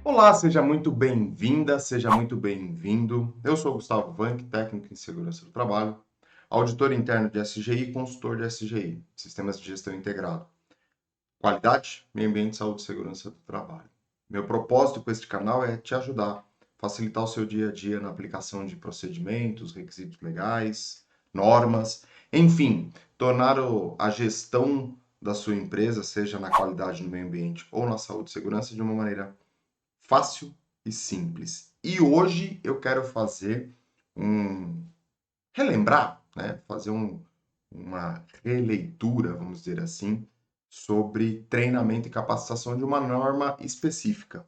Olá, seja muito bem-vinda, seja muito bem-vindo. Eu sou Gustavo Vanck, técnico em segurança do trabalho, auditor interno de SGI e consultor de SGI, Sistemas de Gestão Integrado. Qualidade, meio ambiente, saúde e segurança do trabalho. Meu propósito com este canal é te ajudar, facilitar o seu dia a dia na aplicação de procedimentos, requisitos legais, normas, enfim, tornar a gestão da sua empresa, seja na qualidade no meio ambiente ou na saúde e segurança, de uma maneira fácil e simples. E hoje eu quero fazer um relembrar, né? Fazer uma releitura, vamos dizer assim, sobre treinamento e capacitação de uma norma específica,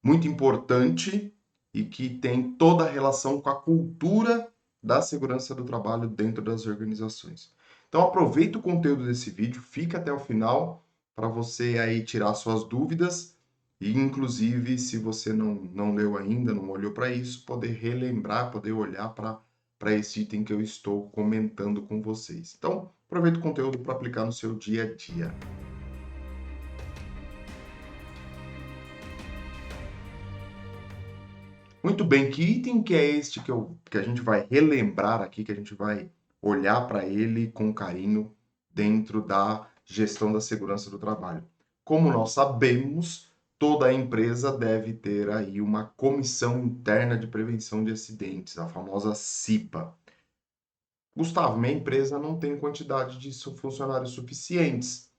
muito importante e que tem toda a relação com a cultura da segurança do trabalho dentro das organizações. Então aproveita o conteúdo desse vídeo, fica até o final para você aí tirar suas dúvidas e inclusive se você não leu ainda, não olhou para isso, poder relembrar, poder olhar para esse item que eu estou comentando com vocês. Então, aproveita o conteúdo para aplicar no seu dia a dia. Muito bem, que item que é este que a gente vai relembrar aqui, que a gente vai olhar para ele com carinho dentro da gestão da segurança do trabalho? Como nós sabemos, toda empresa deve ter aí uma comissão interna de prevenção de acidentes, a famosa CIPA. Gustavo, minha empresa não tem quantidade de funcionários suficientes.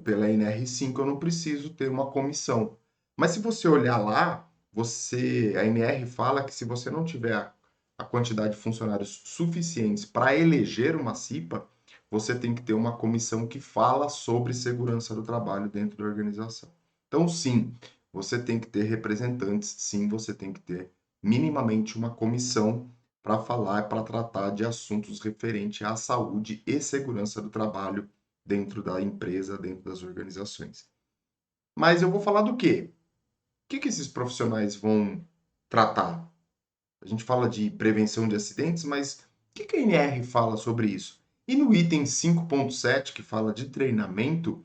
Pela NR5, eu não preciso ter uma comissão. Mas se você olhar lá, a NR fala que se você não tiver a quantidade de funcionários suficientes para eleger uma CIPA, você tem que ter uma comissão que fala sobre segurança do trabalho dentro da organização. Então, sim, você tem que ter representantes, sim, você tem que ter minimamente uma comissão para falar, para tratar de assuntos referentes à saúde e segurança do trabalho dentro da empresa, dentro das organizações. Mas eu vou falar do quê? O que esses profissionais vão tratar? A gente fala de prevenção de acidentes, mas o que a NR fala sobre isso? E no item 5.7, que fala de treinamento,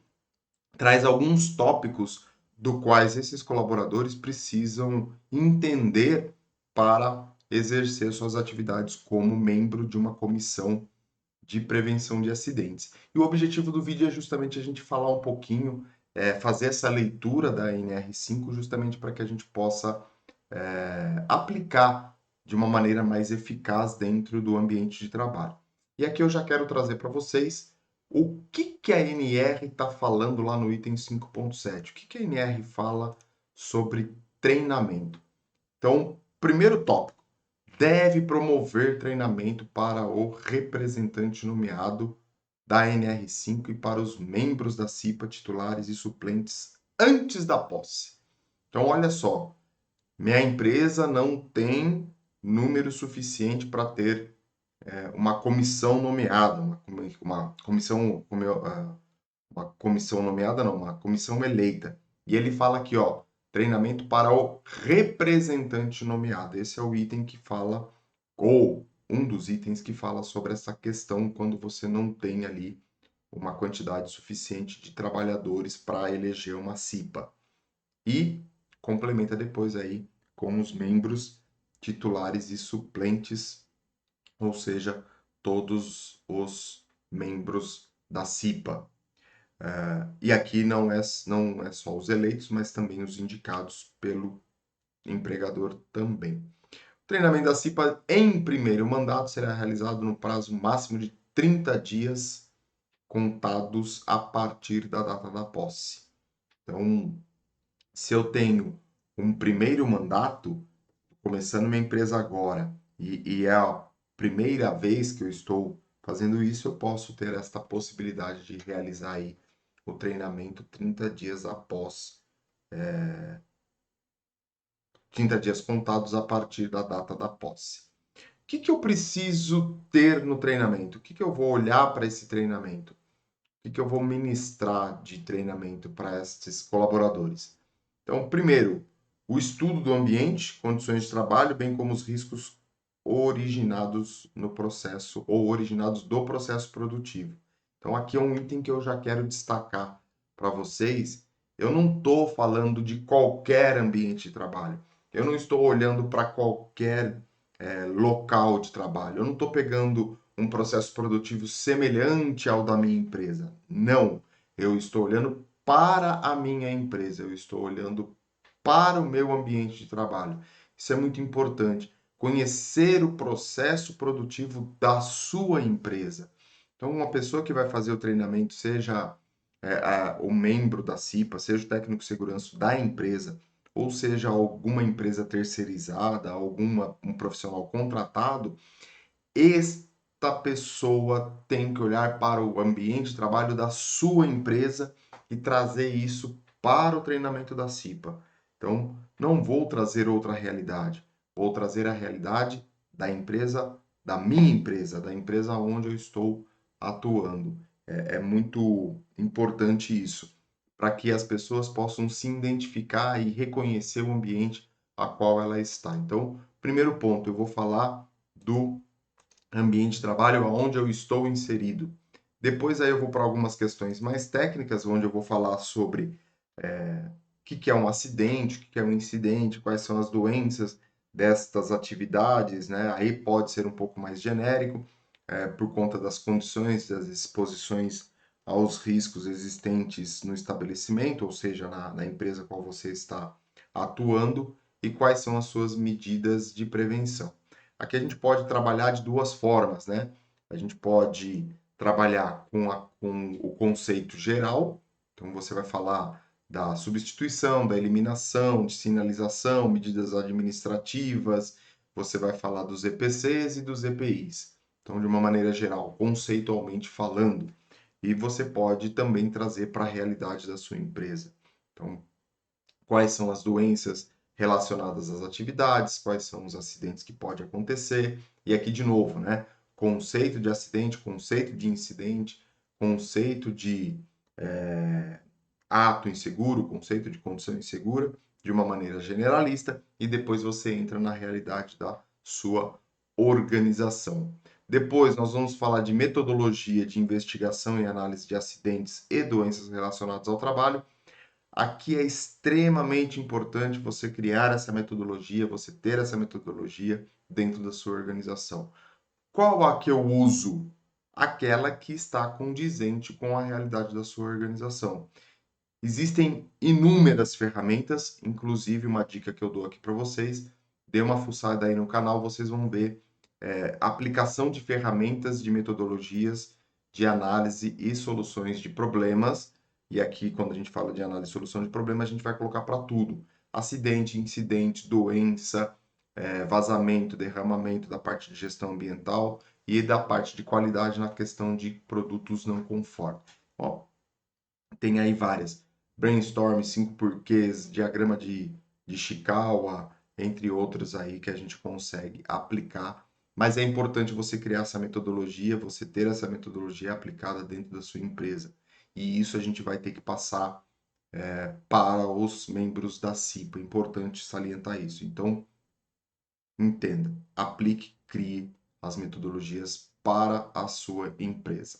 traz alguns tópicos do quais esses colaboradores precisam entender para exercer suas atividades como membro de uma comissão de prevenção de acidentes. E o objetivo do vídeo é justamente a gente falar um pouquinho, fazer essa leitura da NR5, justamente para que a gente possa aplicar de uma maneira mais eficaz dentro do ambiente de trabalho. E aqui eu já quero trazer para vocês o que a NR está falando lá no item 5.7. O que a NR fala sobre treinamento? Então, primeiro tópico, deve promover treinamento para o representante nomeado da NR5 e para os membros da CIPA titulares e suplentes antes da posse. Então, olha só, minha empresa não tem número suficiente para ter uma comissão nomeada, uma comissão, uma comissão nomeada, não, uma comissão eleita. E ele fala aqui, ó, treinamento para o representante nomeado. Esse é o item que fala, ou um dos itens que fala sobre essa questão quando você não tem ali uma quantidade suficiente de trabalhadores para eleger uma CIPA. E complementa depois aí com os membros titulares e suplentes, ou seja, todos os membros da CIPA. E aqui não é só os eleitos, mas também os indicados pelo empregador também. O treinamento da CIPA em primeiro mandato será realizado no prazo máximo de 30 dias contados a partir da data da posse. Então, se eu tenho um primeiro mandato, começando minha empresa agora, e é a primeira vez que eu estou fazendo isso, eu posso ter esta possibilidade de realizar aí o treinamento 30 dias após, 30 dias contados a partir da data da posse. O que eu preciso ter no treinamento? O que eu vou olhar para esse treinamento? O que eu vou ministrar de treinamento para esses colaboradores? Então, primeiro, o estudo do ambiente, condições de trabalho, bem como os riscos originados no processo ou originados do processo produtivo. Então, aqui é um item que eu já quero destacar para vocês, Eu não estou falando de qualquer ambiente de trabalho. Eu não estou olhando para qualquer local de trabalho. Eu não estou pegando um processo produtivo semelhante ao da minha empresa. Não. Eu estou olhando para a minha empresa. Eu estou olhando para o meu ambiente de trabalho. Isso é muito importante. Conhecer o processo produtivo da sua empresa. Então, uma pessoa que vai fazer o treinamento, seja o membro da CIPA, seja o técnico de segurança da empresa, ou seja alguma empresa terceirizada, um profissional contratado, esta pessoa tem que olhar para o ambiente de trabalho da sua empresa e trazer isso para o treinamento da CIPA. Então, não vou trazer outra realidade, vou trazer a realidade da empresa, da empresa onde eu estou atuando. É muito importante isso, para que as pessoas possam se identificar e reconhecer o ambiente a qual ela está. Então, primeiro ponto, eu vou falar do ambiente de trabalho onde eu estou inserido. Depois aí eu vou para algumas questões mais técnicas, onde eu vou falar sobre o que é um acidente, o que é um incidente, quais são as doenças destas atividades, né? Aí pode ser um pouco mais genérico, por conta das condições, das exposições aos riscos existentes no estabelecimento, ou seja, na empresa qual você está atuando, e quais são as suas medidas de prevenção. Aqui a gente pode trabalhar de duas formas, né? A gente pode trabalhar com o conceito geral, então você vai falar da substituição, da eliminação, de sinalização, medidas administrativas, você vai falar dos EPCs e dos EPIs. Então, de uma maneira geral, conceitualmente falando, e você pode também trazer para a realidade da sua empresa. Então, quais são as doenças relacionadas às atividades, quais são os acidentes que podem acontecer, e aqui de novo, né? Conceito de acidente, conceito de incidente, conceito de ato inseguro, conceito de condição insegura, de uma maneira generalista, e depois você entra na realidade da sua organização. Depois nós vamos falar de metodologia de investigação e análise de acidentes e doenças relacionadas ao trabalho. Aqui é extremamente importante você criar essa metodologia, você ter essa metodologia dentro da sua organização. Qual a que eu uso? Aquela que está condizente com a realidade da sua organização. Existem inúmeras ferramentas, inclusive uma dica que eu dou aqui para vocês, dê uma fuçada aí no canal, vocês vão ver aplicação de ferramentas, de metodologias de análise e soluções de problemas. E aqui, quando a gente fala de análise e solução de problemas, a gente vai colocar para tudo: acidente, incidente, doença, vazamento, derramamento, da parte de gestão ambiental e da parte de qualidade na questão de produtos não conforme. Ó, tem aí várias. Brainstorm, 5 porquês, diagrama de Chikawa, entre outros aí que a gente consegue aplicar. Mas é importante você criar essa metodologia, você ter essa metodologia aplicada dentro da sua empresa. E isso a gente vai ter que passar para os membros da CIPA. É importante salientar isso. Então, entenda, aplique, crie as metodologias para a sua empresa.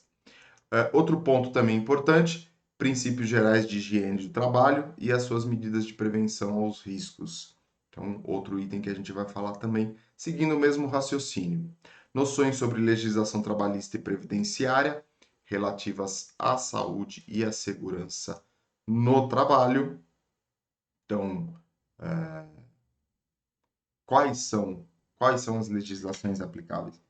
Outro ponto também importante: princípios gerais de higiene do trabalho e as suas medidas de prevenção aos riscos. Então, outro item que a gente vai falar também, seguindo o mesmo raciocínio. Noções sobre legislação trabalhista e previdenciária relativas à saúde e à segurança no trabalho. Então, quais são, quais são as legislações aplicáveis?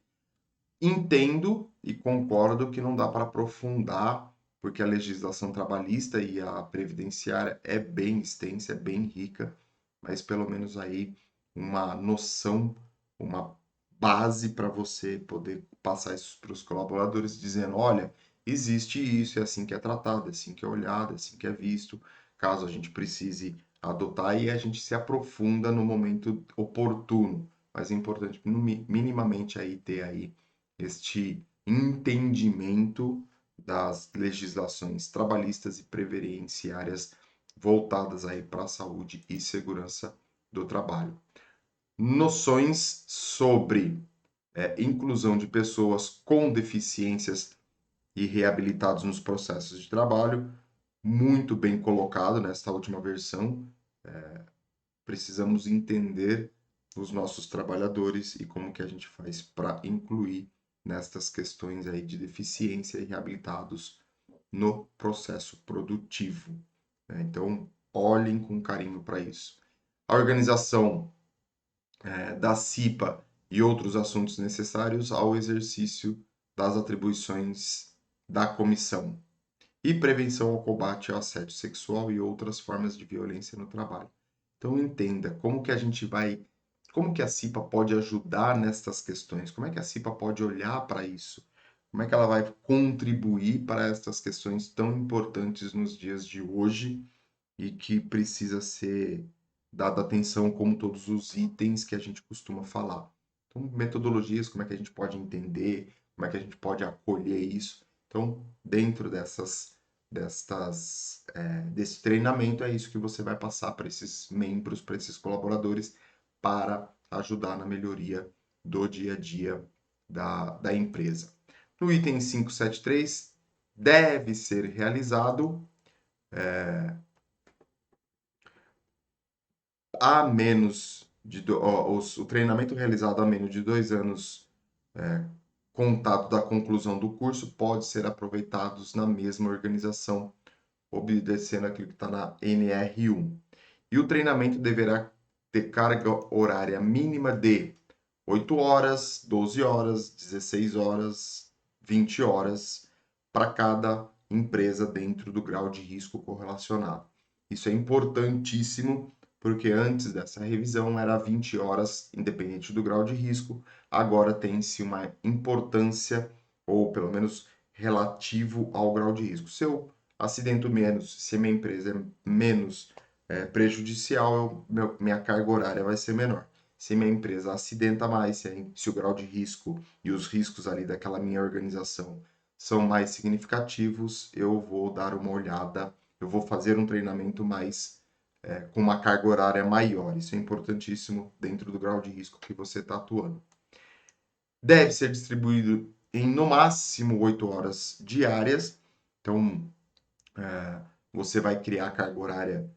Entendo e concordo que não dá para aprofundar, porque a legislação trabalhista e a previdenciária é bem extensa, é bem rica, mas pelo menos aí uma noção, uma base para você poder passar isso para os colaboradores, dizendo: olha, existe isso, é assim que é tratado, é assim que é olhado, é assim que é visto, caso a gente precise adotar, e a gente se aprofunda no momento oportuno. Mas é importante minimamente aí ter aí este entendimento das legislações trabalhistas e previdenciárias voltadas aí para a saúde e segurança do trabalho. Noções sobre inclusão de pessoas com deficiências e reabilitados nos processos de trabalho, muito bem colocado nesta última versão. Precisamos entender os nossos trabalhadores e como que a gente faz para incluir nestas questões aí de deficiência e reabilitados no processo produtivo, né? Então, olhem com carinho para isso. A organização da CIPA e outros assuntos necessários ao exercício das atribuições da comissão. E prevenção ao combate ao assédio sexual e outras formas de violência no trabalho. Então entenda como que a CIPA pode ajudar nestas questões, como é que a CIPA pode olhar para isso, como é que ela vai contribuir para estas questões tão importantes nos dias de hoje e que precisa ser dada atenção como todos os itens que a gente costuma falar. Então, metodologias, como é que a gente pode entender, como é que a gente pode acolher isso. Então, dentro desse treinamento, é isso que você vai passar para esses membros, para esses colaboradores, para ajudar na melhoria do dia a dia da empresa. No item 573, deve ser realizado a menos de o treinamento realizado a menos de 2 anos contado da conclusão do curso pode ser aproveitado na mesma organização, obedecendo aquilo que está na NR1. E o treinamento deverá ter carga horária mínima de 8 horas, 12 horas, 16 horas, 20 horas para cada empresa dentro do grau de risco correlacionado. Isso é importantíssimo, porque antes dessa revisão era 20 horas, independente do grau de risco, agora tem-se uma importância, ou pelo menos relativo ao grau de risco. Se eu acidento menos, se a minha empresa é menos prejudicial, minha carga horária vai ser menor. Se minha empresa acidenta mais, se o grau de risco e os riscos ali daquela minha organização são mais significativos, eu vou dar uma olhada, eu vou fazer um treinamento mais com uma carga horária maior. Isso é importantíssimo dentro do grau de risco que você está atuando. Deve ser distribuído em no máximo 8 horas diárias. Então, você vai criar a carga horária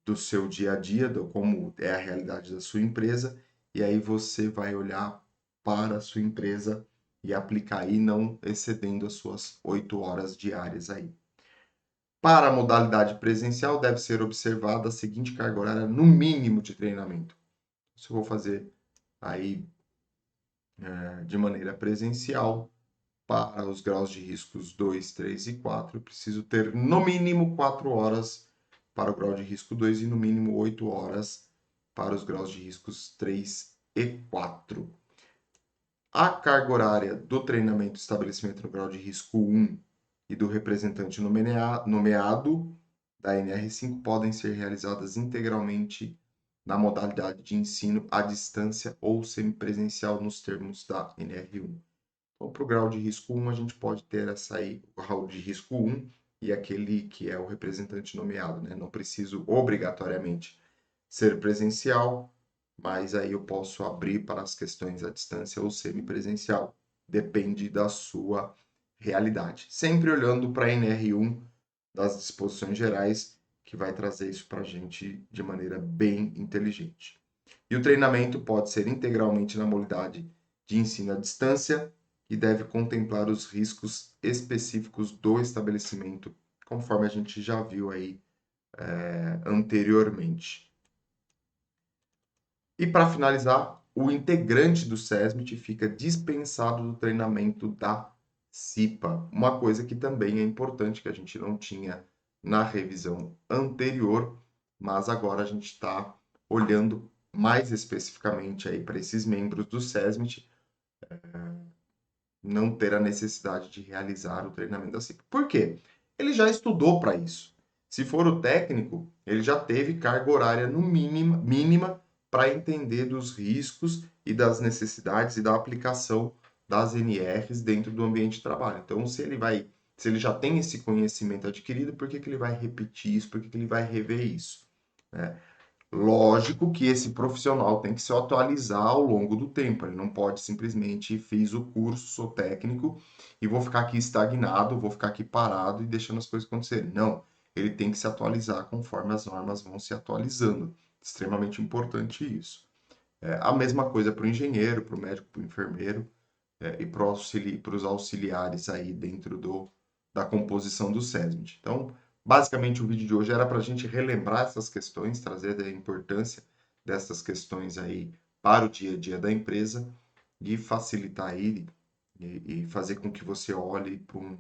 do seu dia a dia, como é a realidade da sua empresa, e aí você vai olhar para a sua empresa e aplicar aí, não excedendo as suas 8 horas diárias aí. Para a modalidade presencial, deve ser observada a seguinte carga horária no mínimo de treinamento. Se eu vou fazer aí de maneira presencial, para os graus de riscos 2, 3 e 4, eu preciso ter no mínimo 4 horas para o grau de risco 2 e no mínimo 8 horas para os graus de riscos 3 e 4. A carga horária do treinamento e estabelecimento no grau de risco 1 e do representante nomeado da NR5 podem ser realizadas integralmente na modalidade de ensino à distância ou semipresencial nos termos da NR1. Então, para o grau de risco 1, a gente pode ter essa aí, o grau de risco 1 e aquele que é o representante nomeado, né? Não preciso obrigatoriamente ser presencial, mas aí eu posso abrir para as questões à distância ou semipresencial. Depende da sua realidade. Sempre olhando para a NR1 das disposições gerais, que vai trazer isso para a gente de maneira bem inteligente. E o treinamento pode ser integralmente na modalidade de ensino à distância e deve contemplar os riscos específicos do estabelecimento, conforme a gente já viu aí anteriormente. E para finalizar, o integrante do SESMIT fica dispensado do treinamento da CIPA, uma coisa que também é importante, que a gente não tinha na revisão anterior, mas agora a gente está olhando mais especificamente aí para esses membros do SESMIT não ter a necessidade de realizar o treinamento da CIPA. Por quê? Ele já estudou para isso. Se for o técnico, ele já teve carga horária no mínima para entender dos riscos e das necessidades e da aplicação das NRs dentro do ambiente de trabalho. Então, se ele já tem esse conhecimento adquirido, por que ele vai repetir isso? Por que ele vai rever isso? Né? Lógico que esse profissional tem que se atualizar ao longo do tempo. Ele não pode simplesmente fiz o curso, sou técnico e vou ficar aqui estagnado, vou ficar aqui parado e deixando as coisas acontecerem. Não. ele tem que se atualizar conforme as normas vão se atualizando. Extremamente importante isso. A mesma coisa para o engenheiro, para o médico, para o enfermeiro e para os auxiliares aí dentro da composição do SESMIT. Então, basicamente, o vídeo de hoje era para a gente relembrar essas questões, trazer a importância dessas questões aí para o dia a dia da empresa e facilitar aí e fazer com que você olhe com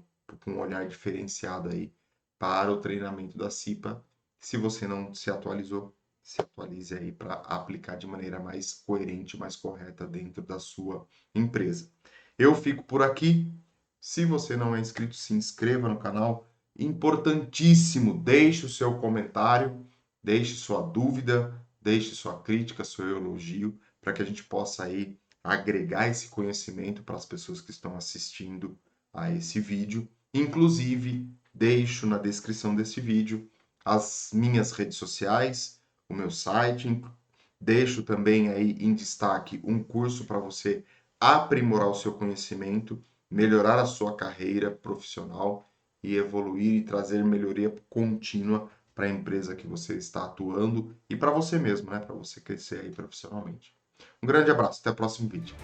um olhar diferenciado aí para o treinamento da CIPA. Se você não se atualizou, se atualize aí para aplicar de maneira mais coerente, mais correta dentro da sua empresa. Eu fico por aqui. Se você não é inscrito, se inscreva no canal. Importantíssimo, deixe o seu comentário, deixe sua dúvida, deixe sua crítica, seu elogio, para que a gente possa aí agregar esse conhecimento para as pessoas que estão assistindo a esse vídeo. Inclusive, deixo na descrição desse vídeo as minhas redes sociais, o meu site, deixo também aí em destaque um curso para você aprimorar o seu conhecimento, melhorar a sua carreira profissional e evoluir e trazer melhoria contínua para a empresa que você está atuando e para você mesmo, né? Para você crescer aí profissionalmente. Um grande abraço, até o próximo vídeo.